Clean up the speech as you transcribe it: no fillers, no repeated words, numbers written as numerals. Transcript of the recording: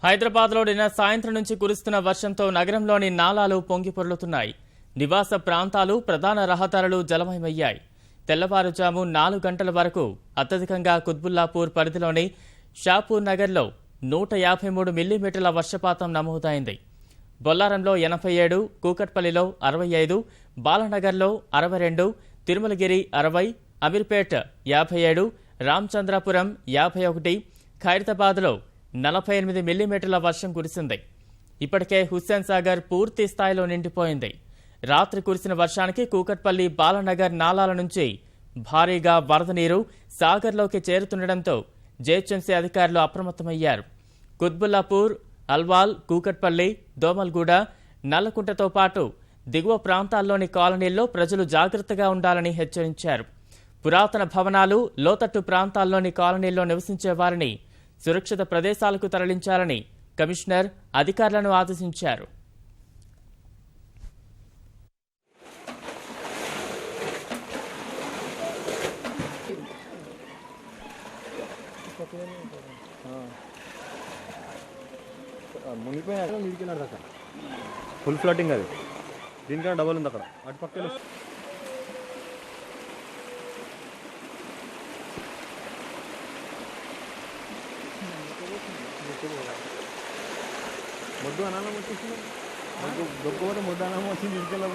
హైదరాబాద్లో నిన్న సాయంత్రం నుంచి కురుస్తున్న వర్షంతో నగరంలోని నాలాలు పొంగిపొర్లుతున్నాయి. నివాస ప్రాంతాలు, ప్రధాన రహదారులు జలమయమయ్యాయి. తెల్లవారుజాము 4 గంటల వరకు అత్యధికంగా కుత్బుల్లాపూర్ పరిధిలోని షాపూర్ నగర్లో 153 మిల్లీమీటర్ల వర్షపాతం నమోదైంది. బొల్లారంలో 87, కూకట్పల్లిలో 65, బాలనగర్లో 62, తిరుమలగిరి 60, అమీర్పేట్ 57, రామచంద్రాపురం 51, ఖైరతాబాద్లో 48 మిల్లీమీటర్ల వర్షం కురిసింది. ఇప్పటికే హుస్సేన్ సాగర్ పూర్తి స్థాయిలో నిండిపోయింది. రాత్రి కురిసిన వర్షానికి కూకట్పల్లి, బాలనగర్ నాలాల నుంచి భారీగా వరద నీరు సాగర్లోకి చేరుతుండటంతో జేహెచ్ఎంసీ అధికారులు అప్రమత్తమయ్యారు. కుత్బుల్లాపూర్, అల్వాల్, కూకట్పల్లి, దోమల్గూడ, నల్లకుంటతో పాటు దిగువ ప్రాంతాల్లోని కాలనీల్లో ప్రజలు జాగ్రత్తగా ఉండాలని హెచ్చరించారు. పురాతన భవనాలు, లోతట్టు ప్రాంతాల్లోని కాలనీల్లో నివసించే వారిని సురక్షిత ప్రదేశాలకు తరలించాలని కమిషనర్ అధికారులను ఆదేశించారు. ఫుల్ ఫ్లటింగ్ అది, దీనికన్నా డబల్ ఉంది అక్కడ అటు పక్కన. మొద్దు అనాలం వచ్చేసింది, మొద్దు ముద్దు అనాలం వచ్చింది, తీసుకెళ్ళి